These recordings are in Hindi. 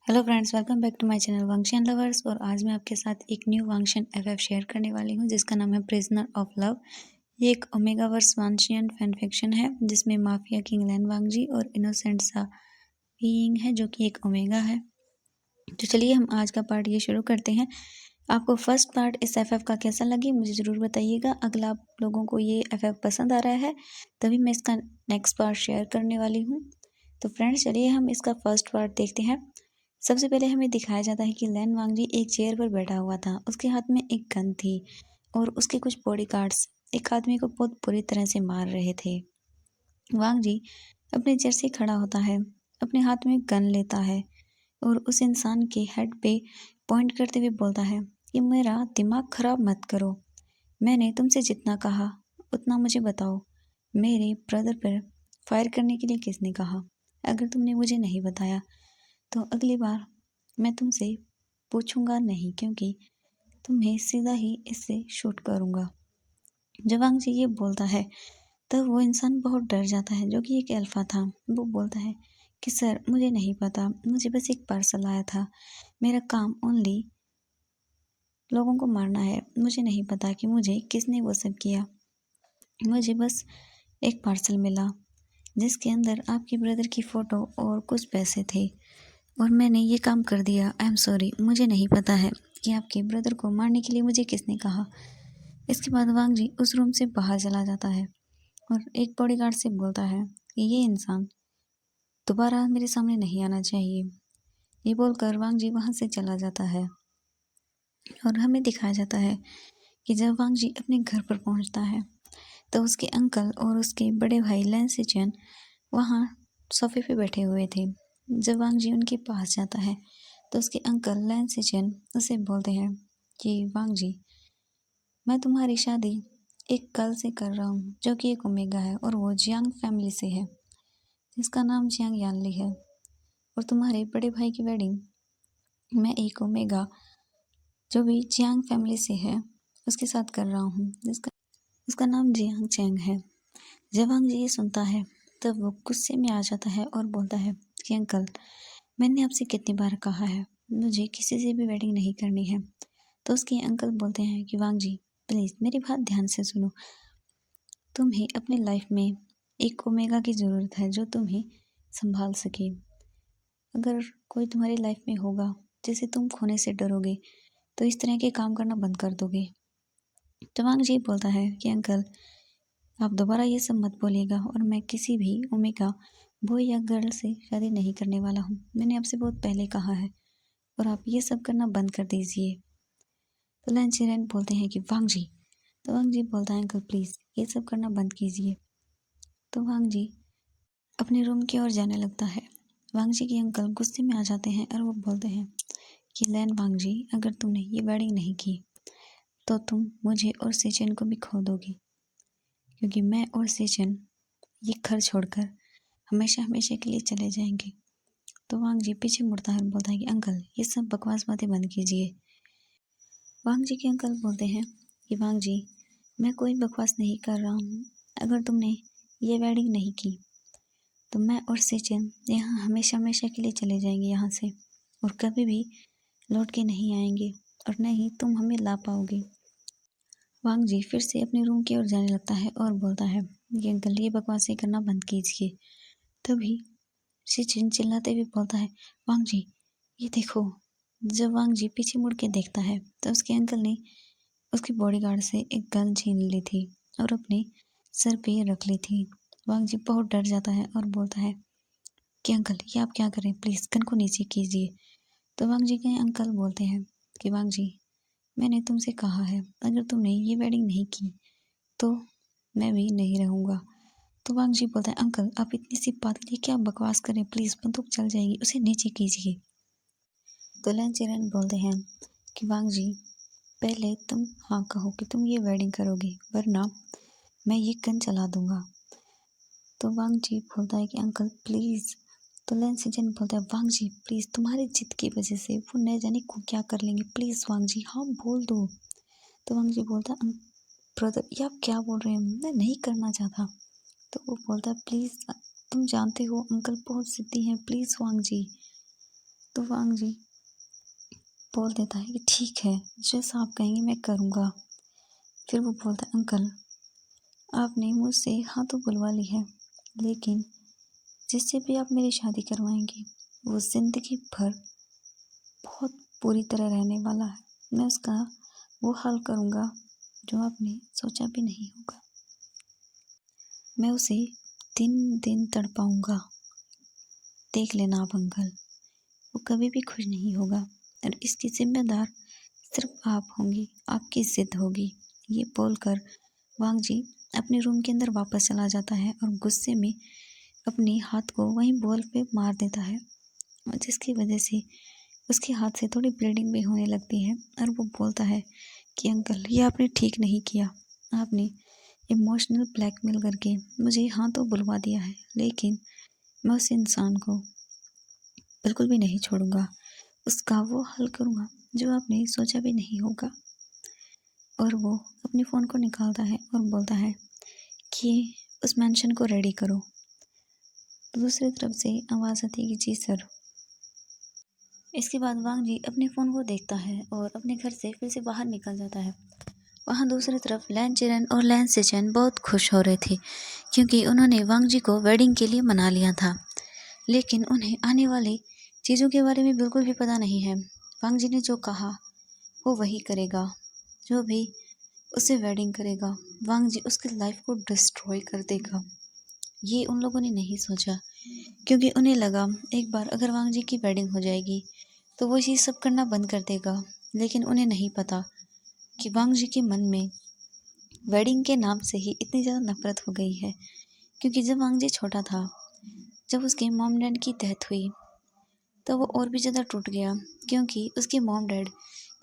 Hello friends, welcome back to my channel वांगशन लवर्स। और आज मैं आपके साथ एक न्यू वांगशन एफएफ शेयर करने वाली हूँ जिसका नाम है प्रिजनर ऑफ लव। ये एक ओमेगा वर्स वांशियन फैन फिक्शन है जिसमें माफिया किंग लैन वांगजी और इनोसेंट सा बीइंग है जो कि एक ओमेगा है। तो चलिए हम आज का पार्ट ये शुरू करते हैं। आपको फर्स्ट पार्ट इस एफएफ का कैसा लगे मुझे ज़रूर बताइएगा। अगर आप लोगों को ये एफएफ पसंद आ रहा है तभी मैं इसका नेक्स्ट पार्ट शेयर करने वाली हूँ। तो फ्रेंड्स चलिए हम इसका फर्स्ट पार्ट देखते हैं। सबसे पहले हमें दिखाया जाता है कि लैन वांगजी एक चेयर पर बैठा हुआ था। उसके हाथ में एक गन थी और उसके कुछ बॉडीगार्ड्स एक आदमी को बहुत बुरी तरह से मार रहे थे। वांगजी अपने चेयर से खड़ा होता है, अपने हाथ में गन लेता है और उस इंसान के हेड पे पॉइंट करते हुए बोलता है कि मेरा दिमाग खराब मत करो। मैंने तुमसे जितना कहा उतना मुझे बताओ। मेरे ब्रदर पर फायर करने के लिए किसने कहा? अगर तुमने मुझे नहीं बताया तो अगली बार मैं तुमसे पूछूंगा नहीं, क्योंकि तुम्हें सीधा ही इससे शूट करूंगा। जब वांगजी ये बोलता है तब वो इंसान बहुत डर जाता है जो कि एक अल्फा था। वो बोलता है कि सर मुझे नहीं पता, मुझे बस एक पार्सल आया था। मेरा काम ओनली लोगों को मारना है। मुझे नहीं पता कि मुझे किसने वो सब किया। मुझे बस एक पार्सल मिला जिसके अंदर आपके ब्रदर की फ़ोटो और कुछ पैसे थे और मैंने ये काम कर दिया। आई एम सॉरी, मुझे नहीं पता है कि आपके ब्रदर को मारने के लिए मुझे किसने कहा। इसके बाद वांगजी उस रूम से बाहर चला जाता है और एक बॉडीगार्ड से बोलता है कि ये इंसान दोबारा मेरे सामने नहीं आना चाहिए। ये बोलकर वांगजी वहाँ से चला जाता है और हमें दिखाया जाता है कि जब वांगजी अपने घर पर पहुँचता है तो उसके अंकल और उसके बड़े भाई लैन सिचेन वहाँ सोफे पे बैठे हुए थे। जब वांगजी उनके पास जाता है तो उसके अंकल लैन सिचेन उसे बोलते हैं कि वांगजी, मैं तुम्हारी शादी एक गर्ल से कर रहा हूँ जो कि एक ओमेगा है और वो जियांग फैमिली से है जिसका नाम जियांग यानली है। और तुम्हारे बड़े भाई की वेडिंग मैं एक ओमेगा जो भी जियांग फैमिली से है उसके साथ कर रहा हूँ जिसका उसका नाम जियांग चैंग है। जब वांगजी ये सुनता है तब वो गुस्से में आ जाता है और बोलता है कि अंकल, मैंने आपसे कितनी बार कहा है मुझे किसी से भी वेडिंग नहीं करनी है। तो उसके अंकल बोलते हैं कि वांगजी प्लीज़ मेरी बात ध्यान से सुनो। तुम्हें अपनी लाइफ में एक ओमेगा की ज़रूरत है जो तुम्हें संभाल सके। अगर कोई तुम्हारी लाइफ में होगा जिसे तुम खोने से डरोगे तो इस तरह के काम करना बंद कर दोगे। तो वांगजी बोलता है कि अंकल, आप दोबारा ये सब मत बोलिएगा और मैं किसी भी ओमेगा बॉय या गर्ल से शादी नहीं करने वाला हूँ। मैंने आपसे बहुत पहले कहा है और आप ये सब करना बंद कर दीजिए। तो लैन चेरेन बोलते हैं कि वांगजी। तो वांगजी बोलता है अंकल प्लीज़ ये सब करना बंद कीजिए। तो वांगजी अपने रूम की ओर जाने लगता है। वांगजी के अंकल गुस्से में आ जाते हैं और वो बोलते हैं कि लैन वांगजी, अगर तुमने ये वेडिंग नहीं की तो तुम मुझे और सेचन को भी खो दोगी, क्योंकि मैं और सेचन ये घर छोड़कर हमेशा हमेशा के लिए चले जाएंगे। तो वांगजी पीछे मुड़ता है और बोलता है कि अंकल ये सब बकवास बातें बंद कीजिए। वांगजी के अंकल बोलते हैं कि वांगजी, मैं कोई बकवास नहीं कर रहा हूँ। अगर तुमने ये वेडिंग नहीं की तो मैं और सेचन यहाँ हमेशा हमेशा के लिए चले जाएंगे यहाँ से और कभी भी लौट के नहीं आएंगे और न ही तुम हमें ला पाओगे। वांगजी फिर से अपने रूम की ओर जाने लगता है और बोलता है कि अंकल ये बकवासें करना बंद कीजिए। तभी सेचन चिल्लाते हुए बोलता है वांगजी ये देखो। जब वांगजी पीछे मुड़ के देखता है तो उसके अंकल ने उसके बॉडीगार्ड से एक गन छीन ली थी और अपने सर पे रख ली थी। वांगजी बहुत डर जाता है और बोलता है कि अंकल ये आप क्या करें, प्लीज़ गन को नीचे कीजिए। तो वांगजी के अंकल बोलते हैं कि वांगजी, मैंने तुमसे कहा है अगर तुमने ये वेडिंग नहीं की तो मैं भी नहीं रहूँगा। तो वांगजी बोलता है अंकल आप इतनी सी बात के लिए क्या बकवास करें, प्लीज़ बंदूक चल जाएगी, उसे नीचे कीजिए। तो लैन चेरन बोलते हैं कि वांगजी पहले तुम हाँ कहो कि तुम ये वेडिंग करोगे वरना मैं ये गन चला दूंगा। तो वांगजी बोलता है कि अंकल प्लीज़। तो लैन सिजन बोलता है वांगजी प्लीज़, तुम्हारी जिद की वजह से वो न जाने को क्या कर लेंगे, प्लीज़ वांगजी हाँ बोल दो। तो वांगजी बोलता है ब्रदर ये आप क्या बोल रहे हैं, मैं नहीं करना चाहता। तो वो बोलता है प्लीज़, तुम जानते हो अंकल बहुत ज़िद्दी हैं, प्लीज़ वांगजी। तो वांग जी बोल देता है कि ठीक है, जैसा आप कहेंगे मैं करूँगा। फिर वो बोलता है, अंकल आपने मुझसे हाँ तो बुलवा ली है, लेकिन जिससे भी आप मेरी शादी करवाएंगे वो ज़िंदगी भर बहुत बुरी तरह रहने वाला है। मैं उसका वो हाल करूँगा जो आपने सोचा भी नहीं होगा। मैं उसे दिन दिन तड़पाऊँगा। देख लेना आप अंकल, वो कभी भी खुश नहीं होगा और इसकी ज़िम्मेदार सिर्फ आप होंगी, आपकी ज़िद होगी। ये बोलकर वांग जी अपने रूम के अंदर वापस चला जाता है और गुस्से में अपने हाथ को वहीं बॉल पे मार देता है, और जिसकी वजह से उसके हाथ से थोड़ी ब्लीडिंग भी होने लगती है। और वो बोलता है कि अंकल ये आपने ठीक नहीं किया, आपने इमोशनल ब्लैकमेल करके मुझे हाँ तो बुलवा दिया है, लेकिन मैं उस इंसान को बिल्कुल भी नहीं छोड़ूंगा। उसका वो हल करूँगा जो आपने सोचा भी नहीं होगा। और वो अपने फ़ोन को निकालता है और बोलता है कि उस मेंशन को रेडी करो। तो दूसरी तरफ से आवाज़ आती है कि जी सर। इसके बाद वांग जी अपने फ़ोन को देखता है और अपने घर से फिर से बाहर निकल जाता है। वहाँ दूसरी तरफ लैन चिरन और लैन सेचन बहुत खुश हो रहे थे, क्योंकि उन्होंने वांग जी को वेडिंग के लिए मना लिया था। लेकिन उन्हें आने वाली चीज़ों के बारे में बिल्कुल भी पता नहीं है। वांग जी ने जो कहा वो वही करेगा, जो भी उससे वेडिंग करेगा वांग जी उसकी लाइफ को डिस्ट्रॉय कर देगा। ये उन लोगों ने नहीं सोचा, क्योंकि उन्हें लगा एक बार अगर वांग जी की वेडिंग हो जाएगी तो वो चीज़ सब करना बंद कर देगा। लेकिन उन्हें नहीं पता कि वांग जी के मन में वेडिंग के नाम से ही इतनी ज़्यादा नफरत हो गई है। क्योंकि जब वांग जी छोटा था, जब उसके मॉम डैड की डेथ हुई तो वो और भी ज़्यादा टूट गया, क्योंकि उसके मॉम डैड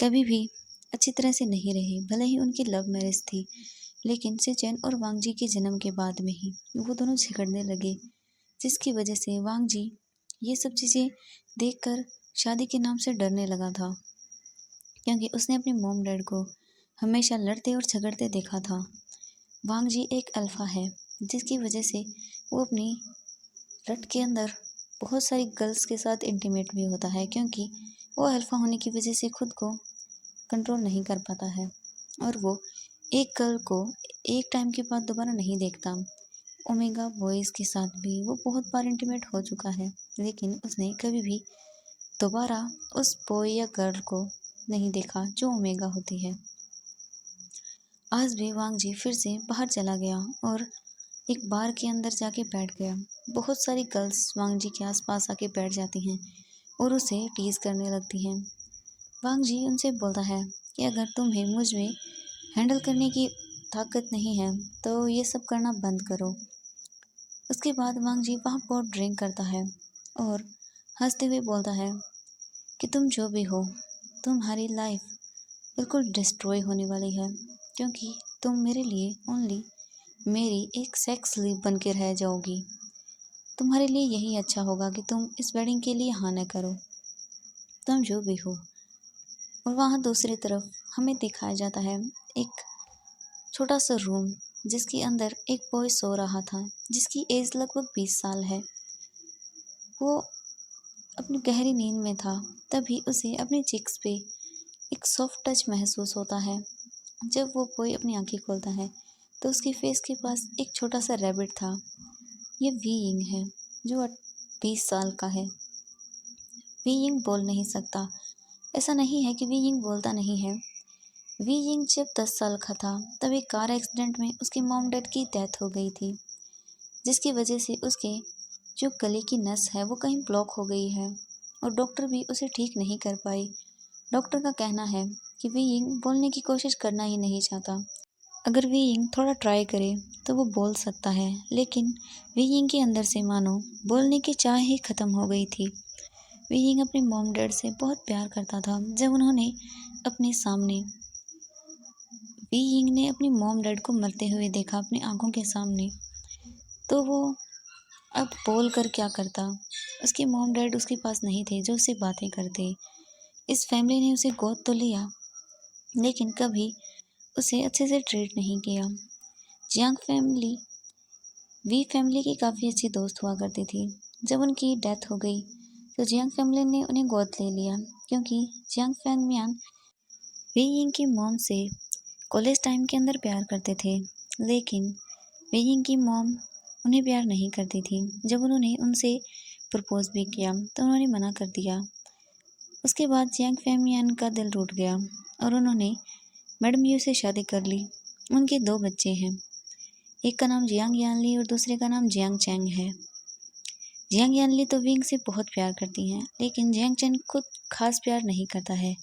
कभी भी अच्छी तरह से नहीं रहे। भले ही उनकी लव मैरिज थी, लेकिन सेचन और वांग जी के जन्म के बाद में ही वो दोनों झगड़ने लगे, जिसकी वजह से वांग जी ये सब चीज़ें देखकर शादी के नाम से डरने लगा था, क्योंकि उसने अपने मॉम डैड को हमेशा लड़ते और झगड़ते देखा था। वांग जी एक अल्फा है, जिसकी वजह से वो अपनी रट के अंदर बहुत सारी गर्ल्स के साथ इंटीमेट भी होता है, क्योंकि वो अल्फा होने की वजह से खुद को कंट्रोल नहीं कर पाता है और वो एक गर्ल को एक टाइम के बाद दोबारा नहीं देखता। ओमेगा बॉयज़ के साथ भी वो बहुत बार इंटीमेट हो चुका है, लेकिन उसने कभी भी दोबारा उस बॉय या गर्ल को नहीं देखा जो ओमेगा होती है। आज भी वांग जी फिर से बाहर चला गया और एक बार के अंदर जाके बैठ गया। बहुत सारी गर्ल्स वांग जी के आसपास आके बैठ जाती हैं और उसे टीज़ करने लगती हैं। वांग जी उनसे बोलता है कि अगर तुम्हें मुझ में हैंडल करने की ताकत नहीं है तो ये सब करना बंद करो। उसके बाद वांग जी वहाँ पर ड्रिंक करता है और हंसते हुए बोलता है कि तुम जो भी हो, तुम्हारी लाइफ बिल्कुल डिस्ट्रॉय होने वाली है, क्योंकि तुम मेरे लिए ओनली मेरी एक सेक्स स्लीव बन के रह जाओगी। तुम्हारे लिए यही अच्छा होगा कि तुम इस वेडिंग के लिए हाँ न करो, तुम जो भी हो। और वहाँ दूसरी तरफ हमें दिखाया जाता है एक छोटा सा रूम, जिसके अंदर एक बॉय सो रहा था, जिसकी एज लगभग 20 साल है। वो अपनी गहरी नींद में था, तभी उसे अपनी चिक्स पे एक सॉफ्ट टच महसूस होता है। जब वो बॉय अपनी आंखें खोलता है तो उसके फेस के पास एक छोटा सा रैबिट था। ये वी यिंग है, जो 20 साल का है। वी यिंग बोल नहीं सकता। ऐसा नहीं है कि वी यिंग बोलता नहीं है। वी यिंग जब 10 साल का था तब एक कार एक्सीडेंट में उसके मॉम डैड की डेथ हो गई थी, जिसकी वजह से उसके जो गले की नस है वो कहीं ब्लॉक हो गई है और डॉक्टर भी उसे ठीक नहीं कर पाई। डॉक्टर का कहना है कि वी यिंग बोलने की कोशिश करना ही नहीं चाहता। अगर वी यिंग थोड़ा ट्राई करे तो वो बोल सकता है, लेकिन वी यिंग के अंदर से मानो बोलने की चाह ही ख़त्म हो गई थी। वी यिंग अपने मॉम डैड से बहुत प्यार करता था। जब उन्होंने अपने सामने वी यिंग ने अपनी मॉम डैड को मरते हुए देखा अपनी आंखों के सामने, तो वो अब बोल कर क्या करता। उसके मॉम डैड उसके पास नहीं थे जो उससे बातें करते। इस फैमिली ने उसे गोद तो लिया, लेकिन कभी उसे अच्छे से ट्रीट नहीं किया। जियांग फैमिली वी फैमिली की काफ़ी अच्छी दोस्त हुआ करती थी। जब उनकी डेथ हो गई तो जियांग फैमिली ने उन्हें गोद ले लिया क्योंकि जियांग फैंगमियान वी यिंग की मॉम से कॉलेज टाइम के अंदर प्यार करते थे, लेकिन वी यिंग की मॉम उन्हें प्यार नहीं करती थी। जब उन्होंने उनसे प्रपोज भी किया तो उन्होंने मना कर दिया। उसके बाद जियांग फैंगमियान का दिल टूट गया और उन्होंने मैडम यू से शादी कर ली। उनके 2 बच्चे हैं, एक का नाम जियांग यानली और दूसरे का नाम जियांग चैंग है। जियांग यानली तो विंग से बहुत प्यार करती हैं, लेकिन जियांग चैंग खुद खास प्यार नहीं करता है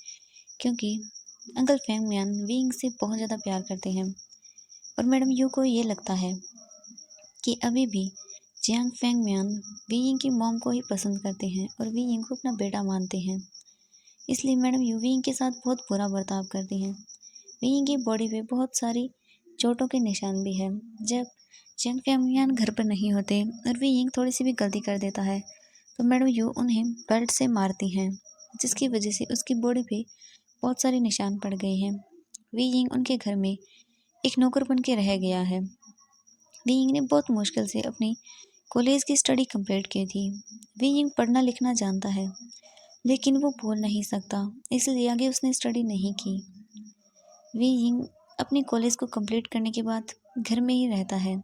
क्योंकि अंकल फैंगमियान विंग से बहुत ज़्यादा प्यार करते हैं और मैडम यू को ये लगता है कि अभी भी जियांग फैंगमियान वी यिंग की मॉम को ही पसंद करते हैं और वी यिंग को अपना बेटा मानते हैं। इसलिए मैडम यू वी यिंग के साथ बहुत बुरा बर्ताव करती हैं। वी यिंग की बॉडी पे बहुत सारी चोटों के निशान भी हैं। जब जियांग फैंगमियान घर पर नहीं होते और वी यिंग थोड़ी सी भी गलती कर देता है तो मैडम यू उन्हें बेल्ट से मारती हैं, जिसकी वजह से उसकी बॉडी पे बहुत सारे निशान पड़ गए हैं। वी यिंग उनके घर में एक नौकर बन के रह गया है। वी यिंग ने बहुत मुश्किल से अपनी कॉलेज की स्टडी कंप्लीट की थी। वी यिंग पढ़ना लिखना जानता है, लेकिन वो बोल नहीं सकता, इसलिए आगे उसने स्टडी नहीं की। वी यिंग अपनी कॉलेज को कंप्लीट करने के बाद घर में ही रहता है।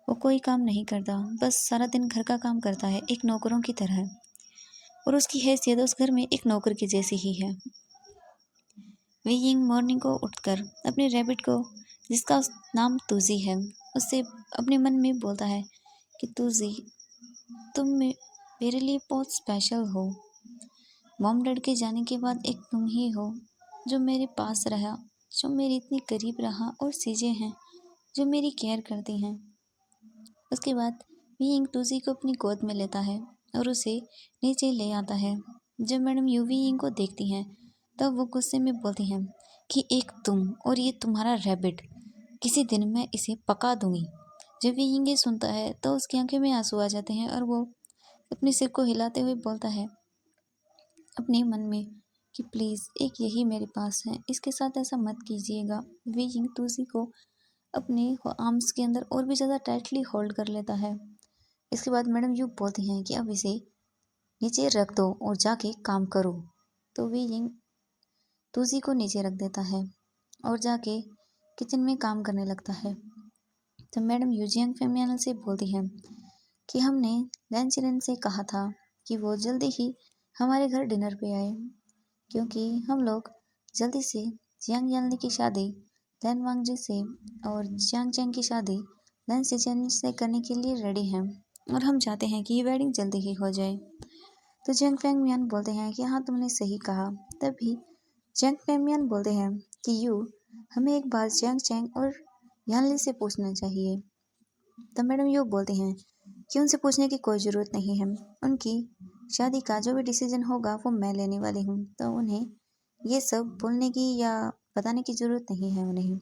वो कोई काम नहीं करता, बस सारा दिन घर का काम करता है एक नौकरों की तरह, और उसकी हैसियत उस घर में एक नौकर की जैसी ही है। वी यिंग मॉर्निंग को उठकर अपने रैबिट को, जिसका नाम तूजी है, उससे अपने मन में बोलता है कि तूजी, तुम मेरे लिए बहुत स्पेशल हो। मॉम डैड के जाने के बाद एक तुम ही हो जो मेरे पास रहा, जो मेरी इतनी करीब रहा, और चीज़ें हैं जो मेरी केयर करती हैं। उसके बाद वी यिंग तूजी को अपनी गोद में लेता है और उसे नीचे ले आता है। जब मैडम यू वी यिंग को देखती हैं तब वो गुस्से में बोलती हैं कि एक तुम और ये तुम्हारा रैबिट, किसी दिन मैं इसे पका दूंगी। जब वी यिंग ये सुनता है तो उसकी आंखों में आंसू आ जाते हैं और वो अपने सिर को हिलाते हुए बोलता है अपने मन में कि प्लीज़ एक यही मेरे पास है, इसके साथ ऐसा मत कीजिएगा। वी यिंग तूजी को अपने आर्म्स के अंदर और भी ज़्यादा टाइटली होल्ड कर लेता है। इसके बाद मैडम यू बोलती हैं कि अब इसे नीचे रख दो और जाके काम करो। तो वी यिंग तूजी को नीचे रख देता है और जाके किचन में काम करने लगता है। तो मैडम यू जियांग फैंगमियान से बोलती हैं कि हमने लैन से कहा था कि वो जल्दी ही हमारे घर डिनर पे आए, क्योंकि हम लोग जल्दी से जियांग यानली की शादी लैन वांगजी से और जियांग चैंग की शादी लैन सिचेन से करने के लिए रेडी हैं और हम चाहते हैं कि ये वेडिंग जल्दी ही हो जाए। तो जियांग फैंगमियान बोलते हैं कि हाँ, तुमने सही कहा। तभी जियांग फैंगमियान बोलते हैं कि यू, हमें एक बार जियांग चैंग और यानली से पूछना चाहिए। तो मैडम यू बोलते हैं कि उनसे पूछने की कोई ज़रूरत नहीं है, उनकी शादी का जो भी डिसीजन होगा वो मैं लेने वाली हूँ, तो उन्हें ये सब बोलने की या बताने की ज़रूरत नहीं है उन्हें।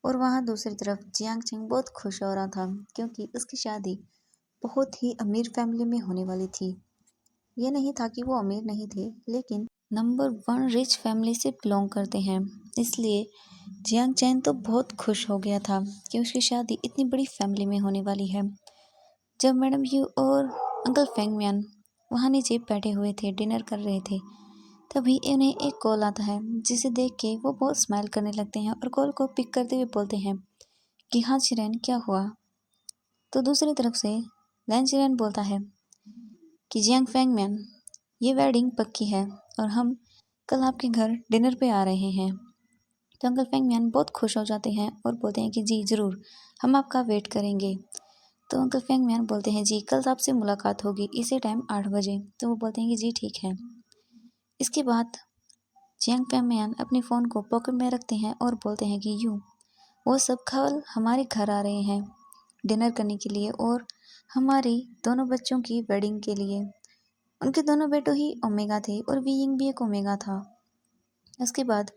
और वहाँ दूसरी तरफ जियांग चैंग बहुत खुश हो रहा था क्योंकि उसकी शादी बहुत ही अमीर फैमिली में होने वाली थी। ये नहीं था कि वो अमीर नहीं थे, लेकिन नंबर 1 रिच फैमिली से बिलोंग करते हैं, इसलिए जियांग चैन तो बहुत खुश हो गया था कि उसकी शादी इतनी बड़ी फैमिली में होने वाली है। जब मैडम यू और अंकल फैंगमियान वहाँ नीचे बैठे हुए थे, डिनर कर रहे थे, तभी उन्हें एक कॉल आता है, जिसे देख के वो बहुत स्माइल करने लगते हैं और कॉल को पिक करते हुए बोलते हैं कि हाँ चिरैन, क्या हुआ। तो दूसरी तरफ से लैन चिरैन बोलता है कि जियांग फैंगमियान, ये वेडिंग पक्की है और हम कल आपके घर डिनर पे आ रहे हैं। तो अंकल फैंगमियान बहुत खुश हो जाते हैं और बोलते हैं कि जी ज़रूर, हम आपका वेट करेंगे। तो अंकल फैंगमियान बोलते हैं जी, कल आपसे मुलाकात होगी इसी टाइम 8 बजे। तो वो बोलते हैं कि जी ठीक है। इसके बाद जियांग फैंगमियान अपने फ़ोन को पॉकेट में रखते हैं और बोलते हैं कि यूँ वो सब कल हमारे घर आ रहे हैं डिनर करने के लिए और हमारी दोनों बच्चों की वेडिंग के लिए। उनके दोनों बेटों ही ओमेगा थे और वी यिंग भी एक ओमेगा था। उसके बाद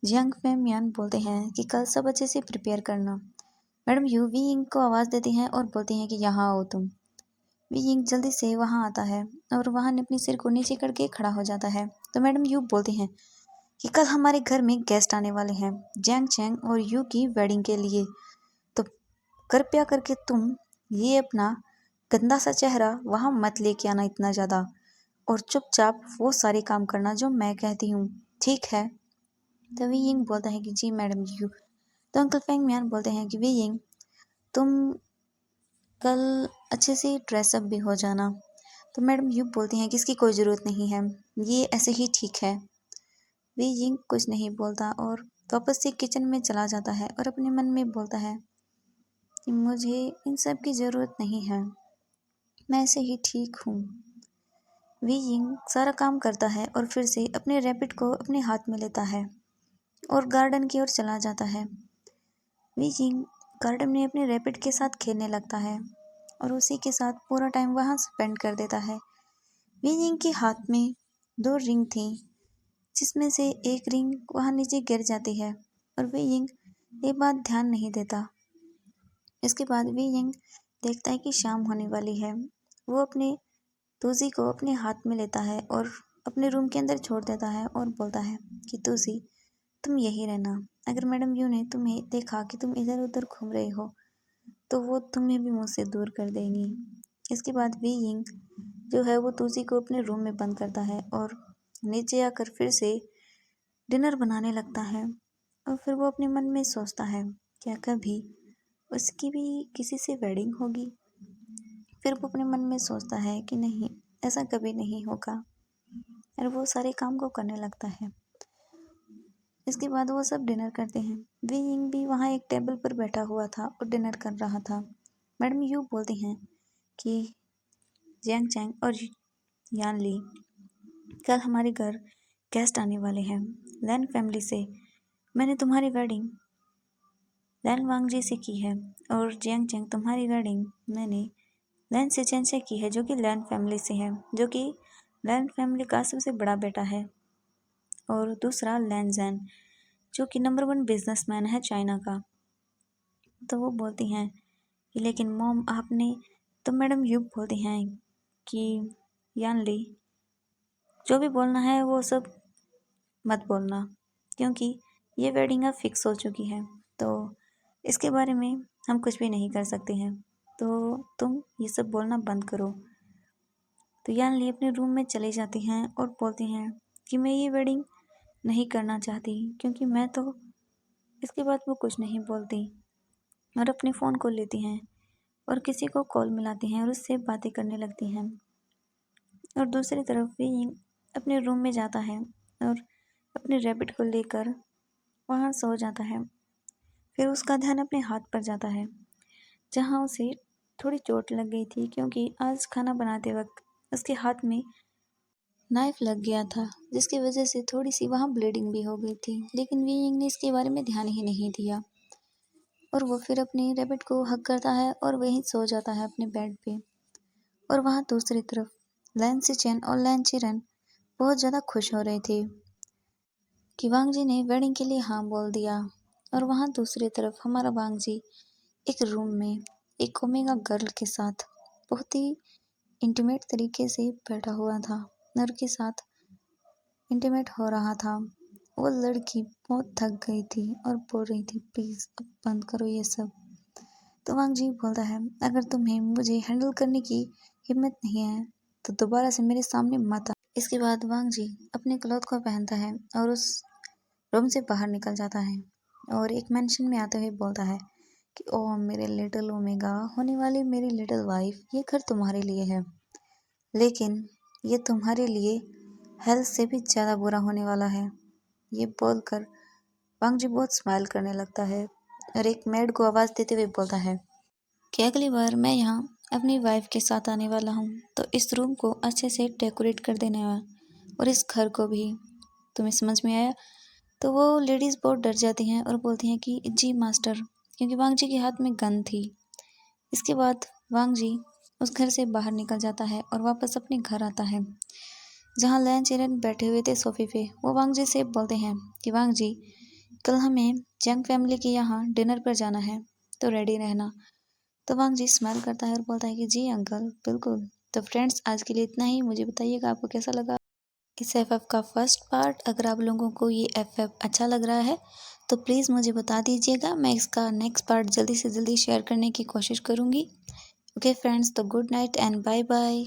जियांग फैंगमियान बोलते हैं कि कल सब अच्छे से प्रिपेयर करना। मैडम यू वी यिंग को आवाज़ देती हैं और बोलती हैं कि यहाँ आओ तुम। वी यिंग जल्दी से वहाँ आता है और वहाँ अपने सिर को नीचे करके खड़ा हो जाता है। तो मैडम यू बोलती हैं कि कल हमारे घर में गेस्ट आने वाले हैं जियांग चैंग और यू की वेडिंग के लिए, तो कृपया करके तुम ये अपना गंदा सा चेहरा वहाँ मत लेके आना इतना ज़्यादा, और चुपचाप वो सारे काम करना जो मैं कहती हूँ, ठीक है? तो वी यिंग बोलता है कि जी मैडम यू। तो अंकल फेंग मियान बोलते हैं कि वी यिंग, तुम कल अच्छे से ड्रेसअप भी हो जाना। तो मैडम यू बोलती हैं कि इसकी कोई ज़रूरत नहीं है, ये ऐसे ही ठीक है। वी यिंग कुछ नहीं बोलता और वापस से किचन में चला जाता है और अपने मन में बोलता है कि मुझे इन सब की ज़रूरत नहीं है, मैं ऐसे ही ठीक हूँ। वी यिंग सारा काम करता है और फिर से अपने रैबिट को अपने हाथ में लेता है और गार्डन की ओर चला जाता है। वी यिंग गार्डन में अपने रैबिट के साथ खेलने लगता है और उसी के साथ पूरा टाइम वहाँ स्पेंड कर देता है। वी यिंग के हाथ में 2 रिंग थी, जिसमें से एक रिंग वहाँ नीचे गिर जाती है और वी यिंग ये बात ध्यान नहीं देता। इसके बाद वी यिंग देखता है कि शाम होने वाली है। वो अपने तुसी को अपने हाथ में लेता है और अपने रूम के अंदर छोड़ देता है और बोलता है कि तुसी, तुम यही रहना। अगर मैडम यू ने तुम्हें देखा कि तुम इधर उधर घूम रहे हो तो वो तुम्हें भी मुझसे दूर कर देंगी। इसके बाद वी यिंग जो है वो तुसी को अपने रूम में बंद करता है और नीचे आकर फिर से डिनर बनाने लगता है। और फिर वो अपने मन में सोचता है, क्या कभी उसकी भी किसी से वेडिंग होगी? फिर वो अपने मन में सोचता है कि नहीं, ऐसा कभी नहीं होगा, और वो सारे काम को करने लगता है। इसके बाद वो सब डिनर करते हैं। वी यिंग भी वहाँ एक टेबल पर बैठा हुआ था और डिनर कर रहा था। मैडम यू बोलती हैं कि जियांग चैंग और यान ली, कल हमारे घर गेस्ट आने वाले हैं लैन फैमिली से। मैंने तुम्हारी वेडिंग लैन वांगजी से की है और जियांग चैंग तुम्हारी वेडिंग मैंने लैन सेचेन से की है, जो कि लैन फैमिली से है, जो कि लैन फैमिली का सबसे बड़ा बेटा है। और दूसरा लैन जैन, जो कि नंबर 1 बिजनेसमैन है चाइना का। तो वो बोलती हैं कि लेकिन मॉम आपने, तो मैडम यू बोलती हैं कि यान ली, जो भी बोलना है वो सब मत बोलना, क्योंकि ये वेडिंग अब फिक्स हो चुकी है, तो इसके बारे में हम कुछ भी नहीं कर सकते हैं, तो तुम ये सब बोलना बंद करो। तो यान ली अपने रूम में चली जाती हैं और बोलती हैं कि मैं ये वेडिंग नहीं करना चाहती, क्योंकि मैं तो, इसके बाद वो कुछ नहीं बोलती और अपने फ़ोन को लेती हैं और किसी को कॉल मिलाती हैं और उससे बातें करने लगती हैं। और दूसरी तरफ भी अपने रूम में जाता है और अपने रैबिट को लेकर वहाँ सो जाता है। फिर उसका ध्यान अपने हाथ पर जाता है, जहाँ उसे थोड़ी चोट लग गई थी, क्योंकि आज खाना बनाते वक्त उसके हाथ में नाइफ लग गया था, जिसकी वजह से थोड़ी सी वहाँ ब्लीडिंग भी हो गई थी। लेकिन वी यिंग ने इसके बारे में ध्यान ही नहीं दिया और वो फिर अपने रैबिट को हग करता है और वहीं सो जाता है अपने बेड पे। और वहाँ दूसरी तरफ लैन सिचेन और लैन चिरन बहुत ज़्यादा खुश हो रहे थे कि वांगजी ने वेडिंग के लिए हाँ बोल दिया। और वहाँ दूसरी तरफ हमारा वांगजी एक रूम में एक ओमेगा गर्ल के साथ बहुत ही इंटीमेट तरीके से बैठा हुआ था और के साथ इंटीमेट हो रहा था। वो लड़की बहुत थक गई थी और बोल रही थी, प्लीज़ अब बंद करो ये सब। तो वांगजी बोलता है, अगर तुम्हें मुझे हैंडल करने की हिम्मत नहीं है तो दोबारा से मेरे सामने मत आ। इसके बाद वांगजी अपने क्लॉथ को पहनता है और उस रूम से बाहर निकल जाता है और एक मेंशन में आते हुए बोलता है कि ओ मेरे लिटिल ओमेगा, होने वाली मेरी लिटिल वाइफ, ये घर तुम्हारे लिए है, लेकिन ये तुम्हारे लिए हेल्थ से भी ज़्यादा बुरा होने वाला है। ये बोलकर वांगजी बहुत स्माइल करने लगता है और एक मेड को आवाज़ देते हुए बोलता है कि अगली बार मैं यहाँ अपनी वाइफ के साथ आने वाला हूँ, तो इस रूम को अच्छे से डेकोरेट कर देने वाला और इस घर को भी। तुम्हें समझ में आया? तो वो लेडीज़ बहुत डर जाती हैं और बोलती हैं कि जी मास्टर, क्योंकि वांगजी के हाथ में गन थी। इसके बाद वांगजी उस घर से बाहर निकल जाता है और वापस अपने घर आता है, जहाँ लैन चेरन बैठे हुए थे सोफे पे। वो वांगजी से बोलते हैं कि वांगजी, कल हमें जंग फैमिली के यहाँ डिनर पर जाना है, तो रेडी रहना। तो वांगजी स्माइल करता है और बोलता है कि जी अंकल, बिल्कुल। तो फ्रेंड्स, आज के लिए इतना ही। मुझे बताइएगा आपको कैसा लगा इस एफएफ का फर्स्ट पार्ट। अगर आप लोगों को ये एफएफ अच्छा लग रहा है तो प्लीज़ मुझे बता दीजिएगा, मैं इसका नेक्स्ट पार्ट जल्दी से जल्दी शेयर करने की कोशिश करूँगी। ओके फ्रेंड्स, तो good night and bye bye.